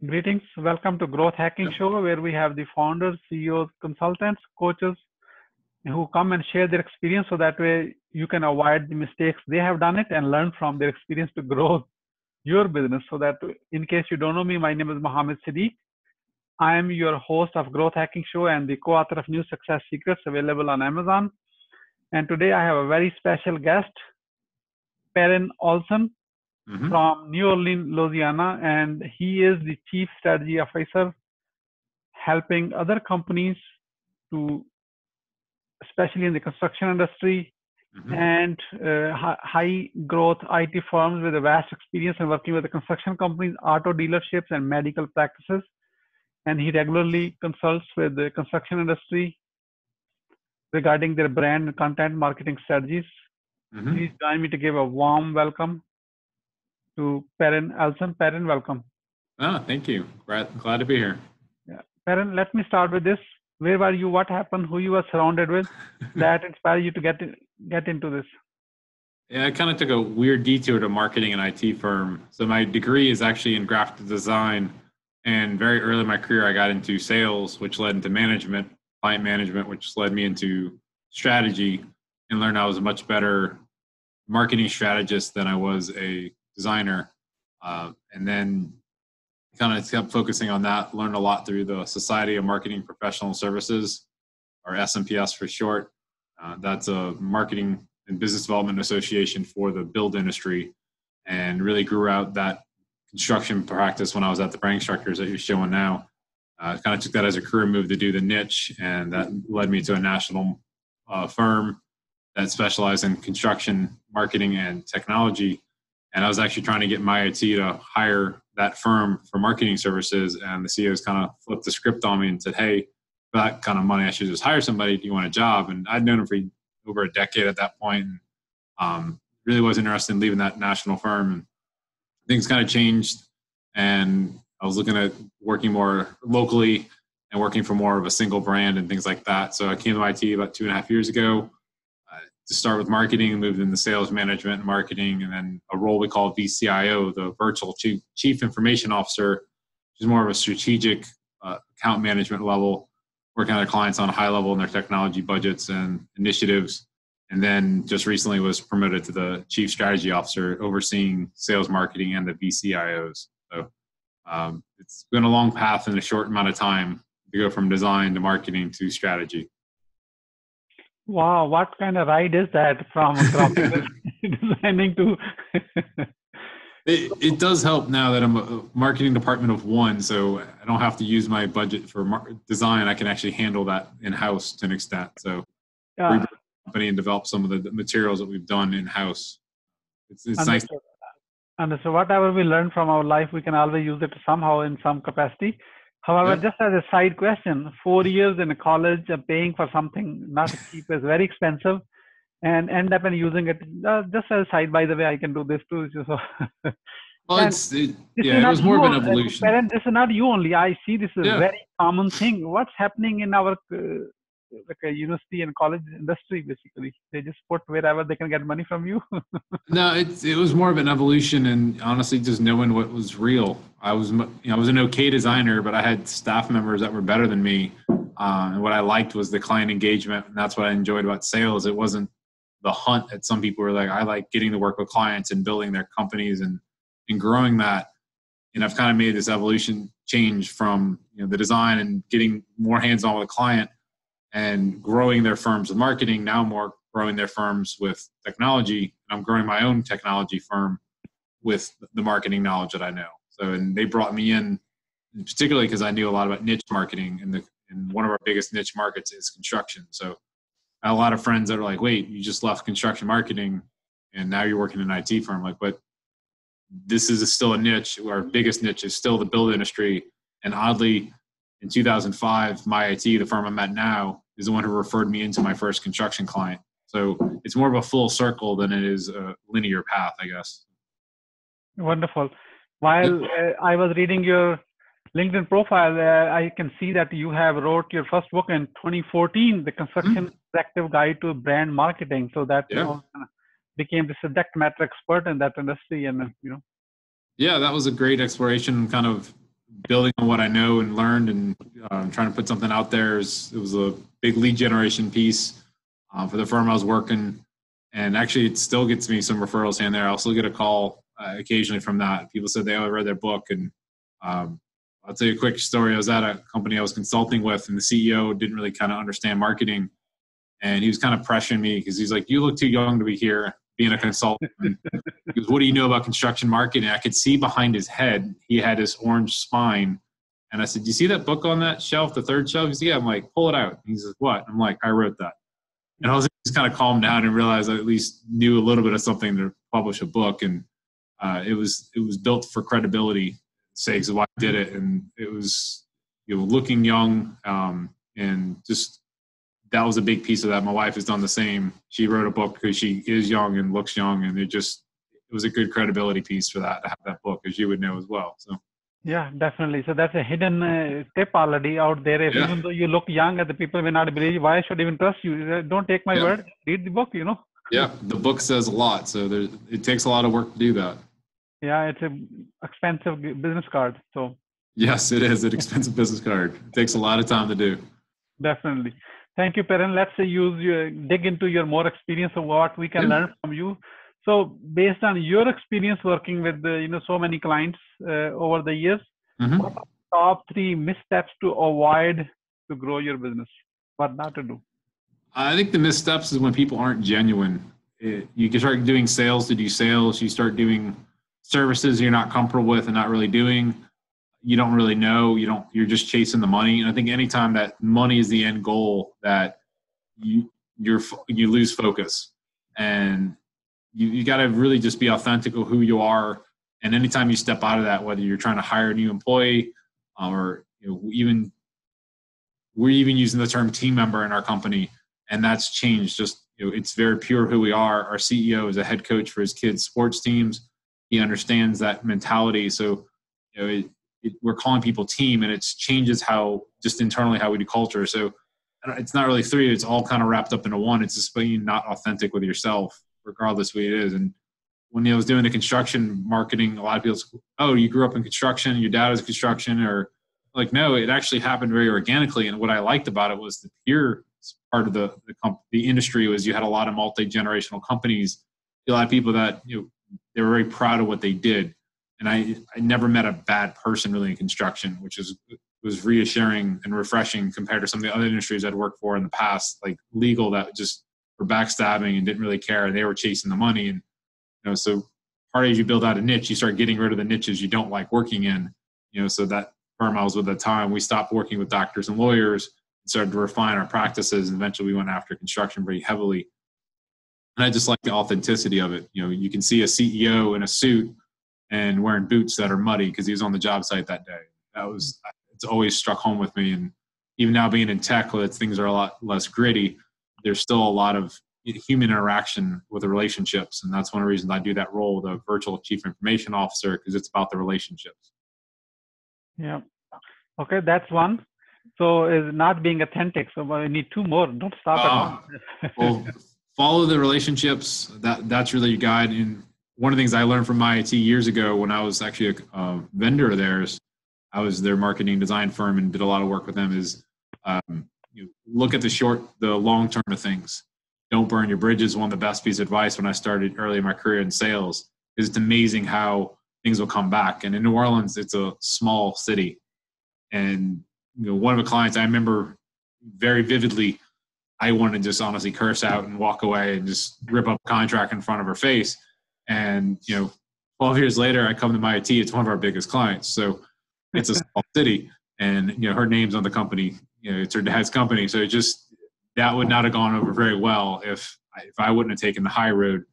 Greetings. Welcome to Growth Hacking Show, where we have the founders, CEOs, consultants, coaches who come and share their experience so that way you can avoid the mistakes they have done it and learn from their experience to grow your business. So that in case you don't know me, my name is Mohammed Siddique. I am your host of Growth Hacking Show and the co-author of New Success Secrets available on Amazon. And today I have a very special guest, Perryn Olson, from New Orleans, Louisiana, and he is the Chief Strategy Officer helping other companies to, especially in the construction industry and high growth IT firms with a vast experience in working with the construction companies, auto dealerships, and medical practices. And he regularly consults with the construction industry regarding their brand and content marketing strategies. Please join me to give a warm welcome to Perryn Olson. Perryn, welcome. Thank you. Glad to be here. Yeah. Perryn, let me start with this. Where were you? What happened? Who you were surrounded with that inspired you to get into this? Yeah, I kind of took a weird detour to marketing an IT firm. So my degree is actually in graphic design. And very early in my career, I got into sales, which led into management, client management, which led me into strategy, and learned I was a much better marketing strategist than I was a designer. And then kind of kept focusing on that, learned a lot through the Society of Marketing Professional Services, or SMPS for short. That's a marketing and business development association for the build industry, and really grew out that construction practice when I was at the brand instructors that you're showing now. Kind of took that as a career move to do the niche, and that led me to a national firm that specialized in construction, marketing, and technology. And I was actually trying to get my IT to hire that firm for marketing services, and the CEOs kind of flipped the script on me and said, hey, for that kind of money, I should just hire somebody. Do you want a job? And I'd known him for over a decade at that point, and really was interested in leaving that national firm. And things kind of changed, and I was looking at working more locally and working for more of a single brand and things like that. So I came to IT about 2.5 years ago to start with marketing, moved into sales management and marketing, and then a role we call VCIO, the Virtual Chief Information Officer, which is more of a strategic account management level, working with our clients on a high level in their technology budgets and initiatives. And then just recently was promoted to the Chief Strategy Officer, overseeing sales, marketing, and the VCIOs. So it's been a long path in a short amount of time to go from design to marketing to strategy. Wow, what kind of ride is that from graphic designing to? It does help now that I'm a marketing department of one, so I don't have to use my budget for design. I can actually handle that in-house to an extent. So we company and develop some of the materials that we've done in-house. It's nice. And so whatever we learn from our life, we can always use it somehow in some capacity. However, just as a side question, 4 years in college, paying for something not cheap is very expensive, and end up using it just as a side. By the way, I can do this too. So, well, it was more of an evolution. Perryn, this is not you only. I see this is a very common thing. What's happening in our like a university and college industry? Basically, they just put wherever they can get money from you. No, it was more of an evolution, and honestly, just knowing what was real. I was an okay designer, but I had staff members that were better than me. And what I liked was the client engagement, and that's what I enjoyed about sales. It wasn't the hunt that some people were like. I like getting to work with clients and building their companies and growing that. And I've kind of made this evolution change from the design and getting more hands-on with a client and growing their firms with marketing, now more growing their firms with technology. I'm growing my own technology firm with the marketing knowledge that I know. So, and they brought me in particularly because I knew a lot about niche marketing, and one of our biggest niche markets is construction. So I had a lot of friends that are like, wait, you just left construction marketing and now you're working in an IT firm. Like, but this is still a niche. Our biggest niche is still the build industry. And oddly, in 2005, my IT, the firm I'm at now, is the one who referred me into my first construction client. So it's more of a full circle than it is a linear path, I guess. Wonderful. While I was reading your LinkedIn profile, I can see that you have wrote your first book in 2014, The Construction Perspective Guide to Brand Marketing. So that became the subject matter expert in that industry, and Yeah, that was a great exploration, kind of building on what I know and learned, and trying to put something out there. It was a big lead generation piece for the firm I was working. And actually, it still gets me some referrals here and there. I also get a call occasionally from that. People said they read their book. And I'll tell you a quick story. I was at a company I was consulting with, and the CEO didn't really kind of understand marketing. And he was kind of pressuring me because he's like, "You look too young to be here being a consultant." He goes, "What do you know about construction marketing?" I could see behind his head, he had this orange spine. And I said, "Do you see that book on that shelf, the third shelf?" He said, "Yeah." I'm like, "Pull it out." He says, "What?" I'm like, "I wrote that." And I was just kind of calmed down and realized I at least knew a little bit of something to publish a book. And it was built for credibility sakes of why I did it. And it was, looking young, and just, that was a big piece of that. My wife has done the same. She wrote a book because she is young and looks young, and it was a good credibility piece for that, to have that book, as you would know as well. So. Yeah, definitely. So that's a hidden tip already out there. If even though you look young, and the people may not believe, why should I even trust you? Don't take my word. Read the book, Yeah, the book says a lot. So it takes a lot of work to do that. Yeah, it's an expensive business card. So. Yes, it is an expensive business card. It takes a lot of time to do. Definitely. Thank you, Perryn. Let's dig into your more experience of what we can learn from you. So based on your experience working with so many clients over the years, what are the top 3 missteps to avoid to grow your business? What not to do? I think the missteps is when people aren't genuine. You can start doing sales to do sales. You start doing services you're not comfortable with and not really doing. You don't really know. You're just chasing the money. And I think anytime that money is the end goal, that you lose focus. And you got to really just be authentic of who you are. And anytime you step out of that, whether you're trying to hire a new employee, or we're even using the term team member in our company, and that's changed. Just it's very pure who we are. Our CEO is a head coach for his kids' sports teams. He understands that mentality. So we're calling people team, and it changes how just internally how we do culture. So it's not really 3. It's all kind of wrapped up into 1. It's just being not authentic with yourself, regardless of what it is. And when I was doing the construction marketing, a lot of people say, "Oh, you grew up in construction, your dad is construction," or like, no, it actually happened very organically. And what I liked about it was the pure part of the industry was you had a lot of multi-generational companies, a lot of people that, they were very proud of what they did. And I never met a bad person really in construction, which was reassuring and refreshing compared to some of the other industries I'd worked for in the past, like legal, that just were backstabbing and didn't really care. And they were chasing the money. And, so part of as you build out a niche, you start getting rid of the niches you don't like working in, so that firm I was with at the time, we stopped working with doctors and lawyers and started to refine our practices. And eventually we went after construction very heavily. And I just like the authenticity of it. You can see a CEO in a suit and wearing boots that are muddy because he was on the job site that day. It's always struck home with me. And even now being in tech, where things are a lot less gritty, there's still a lot of human interaction with the relationships. And that's one of the reasons I do that role, the virtual chief information officer, because it's about the relationships. Yeah. Okay, that's 1. So is not being authentic. So we need 2 more. Don't stop at 1. Well, follow the relationships. That's really your guide. And one of the things I learned from my IT years ago, when I was actually a vendor of theirs, I was their marketing design firm and did a lot of work with them, is look at the long term of things. Don't burn your bridges. One of the best pieces of advice when I started early in my career in sales, is it's amazing how things will come back. And in New Orleans, it's a small city. And one of the clients I remember very vividly, I wanted to just honestly curse out and walk away and just rip up a contract in front of her face. And 12 years later, I come to my IT. It's one of our biggest clients. So it's a small city, and her name's on the company. It's her dad's company. So that would not have gone over very well if I wouldn't have taken the high road.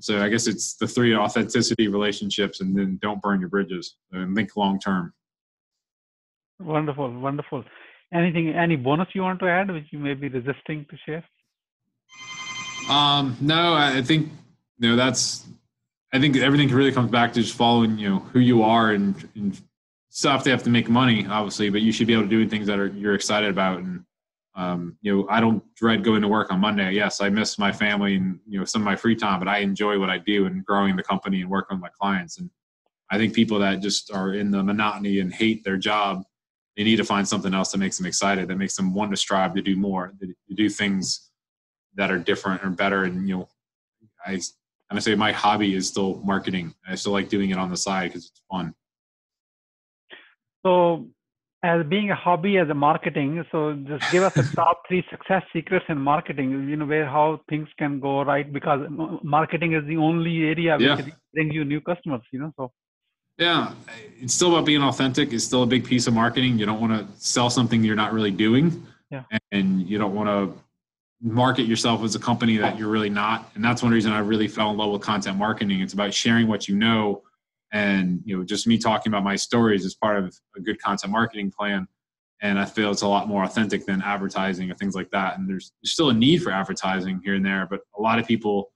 So I guess it's the 3: authenticity, relationships, and then don't burn your bridges, and think long term. Wonderful, wonderful. Any bonus you want to add, which you may be resisting to share? No, I think I think everything really comes back to just following who you are, and still have to make money, obviously, but you should be able to do things that you're excited about. And I don't dread going to work on Monday. Yes, I miss my family and some of my free time, but I enjoy what I do and growing the company and working with my clients. And I think people that just are in the monotony and hate their job, they need to find something else that makes them excited, that makes them want to strive to do more, to do things that are different or better. And, I say my hobby is still marketing. I still like doing it on the side because it's fun. So as being a hobby as a marketing, so just give us the top 3 success secrets in marketing, where how things can go right, because marketing is the only area which brings you new customers, so. Yeah, it's still about being authentic. It's still a big piece of marketing. You don't want to sell something you're not really doing. Yeah. And you don't want to market yourself as a company that you're really not. And that's one reason I really fell in love with content marketing. It's about sharing what you know. And, just me talking about my stories is part of a good content marketing plan. And I feel it's a lot more authentic than advertising or things like that. And there's still a need for advertising here and there, but a lot of people,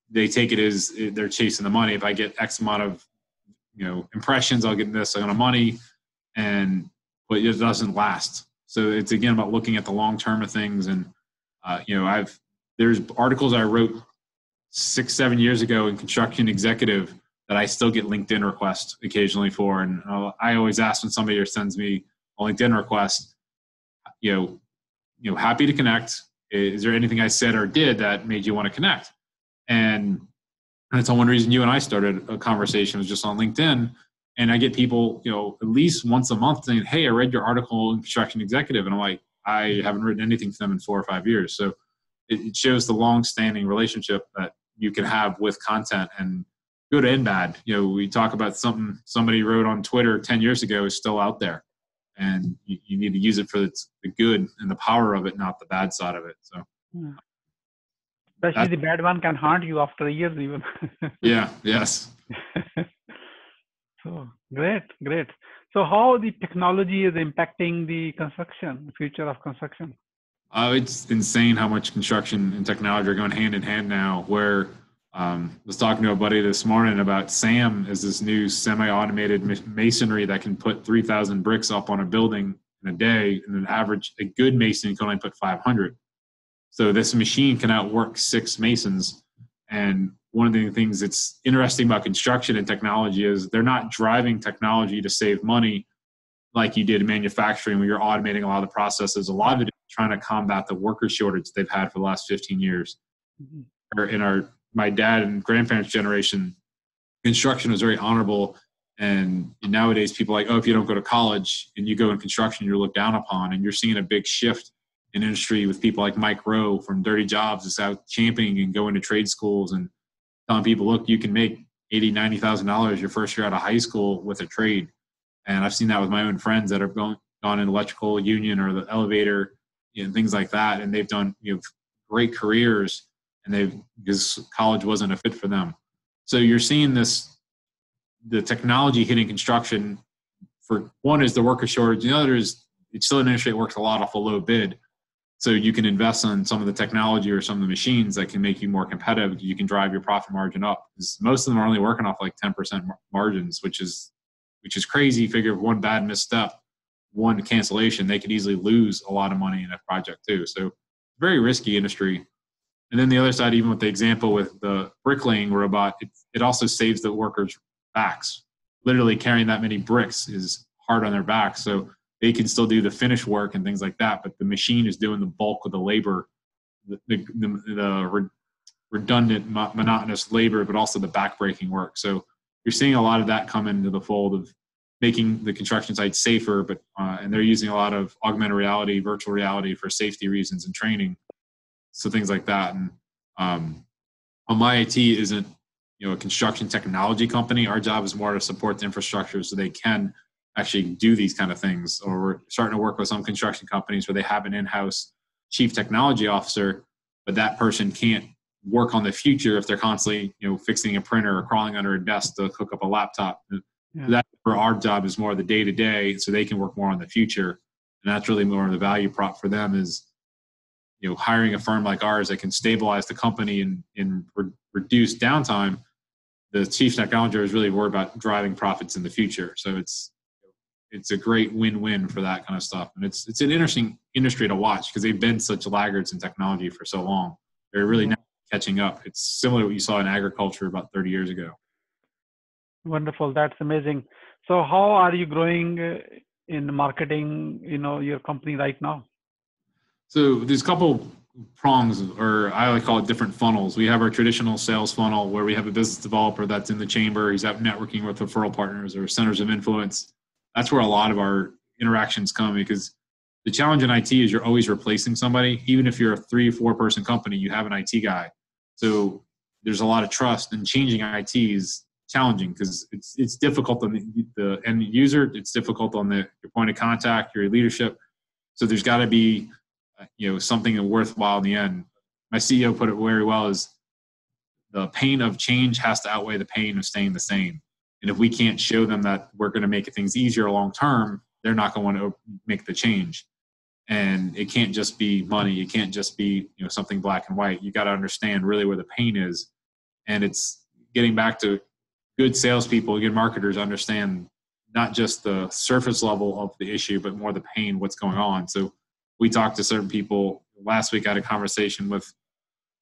they take it as they're chasing the money. If I get X amount of, impressions, I'll get this amount of money, but it doesn't last. So it's again about looking at the long term of things. And, there's articles I wrote 6-7 years ago in Construction Executive that I still get LinkedIn requests occasionally for. And I always ask when somebody sends me a LinkedIn request, happy to connect. Is there anything I said or did that made you want to connect? And that's one reason you and I started a conversation, was just on LinkedIn. And I get people, at least once a month saying, hey, I read your article in Construction Executive. And I'm like, I haven't written anything for them in 4 or 5 years. So it shows the long-standing relationship that you can have with content, and good and bad. We talk about something somebody wrote on Twitter 10 years ago is still out there. And you need to use it for the good and the power of it, not the bad side of it. So. Yeah. Especially the bad one can haunt you after years even. Yeah, yes. So great. So how the technology is impacting the future of construction? It's insane how much construction and technology are going hand in hand now, where I was talking to a buddy this morning about SAM is this new semi-automated masonry that can put 3,000 bricks up on a building in a day, and a good mason can only put 500. So this machine can outwork 6 masons. And one of the things that's interesting about construction and technology is they're not driving technology to save money like you did in manufacturing, where you're automating a lot of the processes. A lot of it is trying to combat the worker shortage they've had for the last 15 years. Mm-hmm. Or in my dad and grandparents' generation, construction was very honorable. And nowadays people are like, if you don't go to college and you go in construction, you're looked down upon. And you're seeing a big shift in industry with people like Mike Rowe from Dirty Jobs is out championing and going to trade schools and telling people, look, you can make $80,000, $90,000 your first year out of high school with a trade. And I've seen that with my own friends that have gone in electrical union or the elevator, things like that. And they've done great careers, and because college wasn't a fit for them. So you're seeing the technology hitting construction. For one is the worker shortage. The other is it's still an industry that works a lot off a low bid. So you can invest on some of the technology or some of the machines that can make you more competitive. You can drive your profit margin up, because most of them are only working off like 10% margins, which is crazy. Figure one bad misstep, one cancellation, they could easily lose a lot of money in a project too. So very risky industry. And then the other side, even with the example with the bricklaying robot, it also saves the workers' backs. Literally carrying that many bricks is hard on their backs. So they can still do the finish work and things like that, but the machine is doing the bulk of the labor, the redundant, monotonous labor, but also the back-breaking work. So you're seeing a lot of that come into the fold of making the construction site safer, but and they're using a lot of augmented reality, virtual reality for safety reasons and training. So things like that. And my IT isn't, a construction technology company. Our job is more to support the infrastructure so they can actually do these kind of things. Or we're starting to work with some construction companies where they have an in-house chief technology officer, but that person can't work on the future if they're constantly, fixing a printer or crawling under a desk to hook up a laptop. Yeah. That's where our job is more the day-to-day, so they can work more on the future. And that's really more of the value prop for them is, hiring a firm like ours that can stabilize the company and reduce downtime. The chief technology is really worried about driving profits in the future. So it's a great win-win for that kind of stuff. And it's an interesting industry to watch because they've been such laggards in technology for so long. They're really now catching up. It's similar to what you saw in agriculture about 30 years ago. Wonderful. That's amazing. So how are you growing in marketing, your company right now? So there's a couple prongs, or I like call it different funnels. We have our traditional sales funnel where we have a business developer that's in the chamber. He's out networking with referral partners or centers of influence. That's where a lot of our interactions come, because the challenge in IT is you're always replacing somebody. Even if you're a 3-4 person company, you have an IT guy. So there's a lot of trust, and changing IT is challenging because it's difficult on the end user. It's difficult on your point of contact, your leadership. So there's got to be something worthwhile in the end. My CEO put it very well: is the pain of change has to outweigh the pain of staying the same. And if we can't show them that we're going to make things easier long term, they're not going to want to make the change. And it can't just be money. It can't just be something black and white. You got to understand really where the pain is. And it's getting back to good salespeople, good marketers understand not just the surface level of the issue, but more the pain, what's going on. So we talked to certain people. Last week I had a conversation with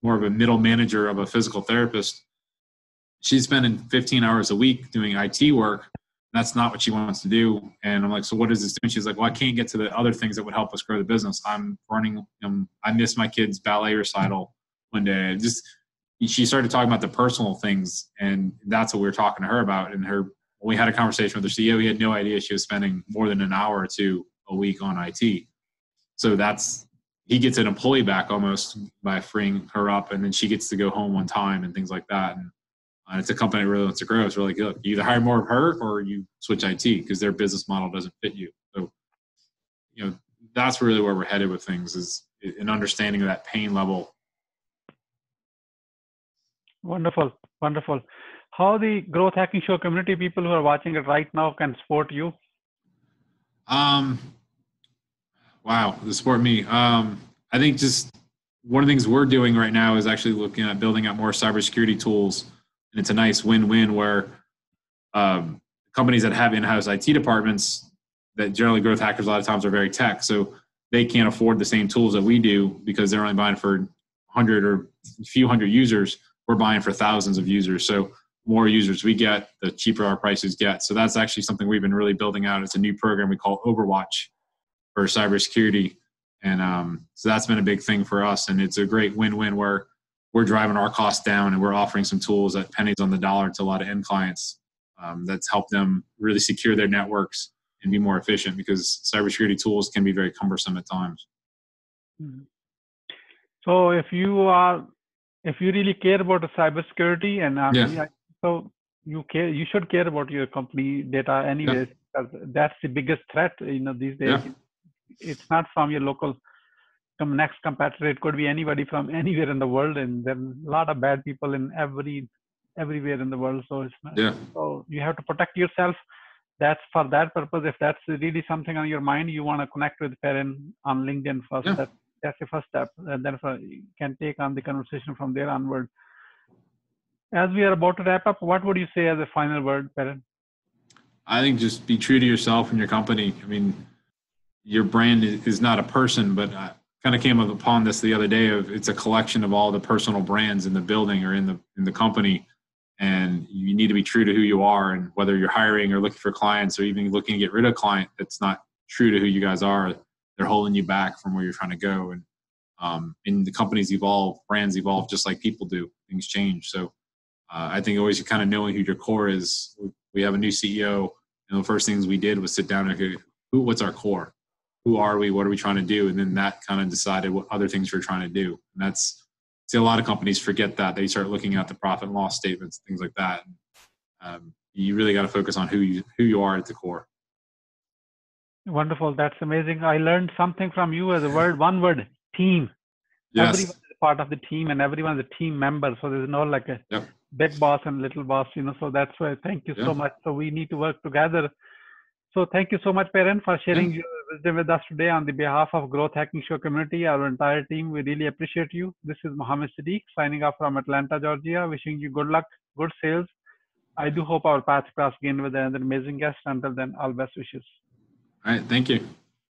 more of a middle manager of a physical therapist. She's spending 15 hours a week doing IT work. That's not what she wants to do. And I'm like, so what is this doing? She's like, well, I can't get to the other things that would help us grow the business. I'm running, I missed my kid's ballet recital one day. She started talking about the personal things, and that's what we were talking to her about. And when we had a conversation with her CEO, he had no idea she was spending more than an hour or two a week on IT. So he gets an employee back almost by freeing her up, and then she gets to go home on time and things like that. And it's a company that really wants to grow. It's really good. You either hire more of her or you switch IT because their business model doesn't fit you. So, that's really where we're headed with things, is an understanding of that pain level. Wonderful. Wonderful. How the Growth Hacking Show community, people who are watching it right now, can support you? Wow, the support me. I think just one of the things we're doing right now is actually looking at building out more cybersecurity tools. And it's a nice win-win where companies that have in-house IT departments, that generally growth hackers a lot of times are very tech, so they can't afford the same tools that we do because they're only buying for 100 or a few hundred users. We're buying for thousands of users. So more users we get, the cheaper our prices get. So that's actually something we've been really building out. It's a new program we call Overwatch for cybersecurity. And so that's been a big thing for us. And it's a great win-win where we're driving our costs down and we're offering some tools at pennies on the dollar to a lot of end clients that's helped them really secure their networks and be more efficient, because cybersecurity tools can be very cumbersome at times. So if you really care about the cybersecurity, and so you should care about your company data anyways, because that's the biggest threat these days. It's not from your local next competitor. It could be anybody from anywhere in the world, and there are a lot of bad people in everywhere in the world. So so you have to protect yourself. That's for that purpose. If that's really something on your mind, you want to connect with Perryn on LinkedIn first. That's the first step, and then you can take on the conversation from there onward. As we are about to wrap up, what would you say as a final word, Perryn? I think just be true to yourself and your company. I mean, your brand is not a person, but I kind of came upon this the other day it's a collection of all the personal brands in the building or in the company. And you need to be true to who you are, and whether you're hiring or looking for clients or even looking to get rid of a client that's not true to who you guys are, they're holding you back from where you're trying to go. And the companies evolve, brands evolve just like people do. Things change. So I think always kind of knowing who your core is. We have a new CEO, and the first things we did was sit down and go, what's our core? Who are we? What are we trying to do? And then that kind of decided what other things we're trying to do. And see, a lot of companies forget that. They start looking at the profit and loss statements, things like that. You really got to focus on who you are at the core. Wonderful. That's amazing. I learned something from you as one word, team. Yes. Everyone is part of the team, and everyone is a team member. So there's no like a big boss and little boss, So that's why thank you so much. So we need to work together. So thank you so much, Perryn, for sharing your wisdom with us today on the behalf of Growth Hacking Show community, our entire team. We really appreciate you. This is Mohammed Siddique signing off from Atlanta, Georgia, wishing you good luck, good sales. I do hope our paths cross again with another amazing guest. Until then, all best wishes. All right. Thank you.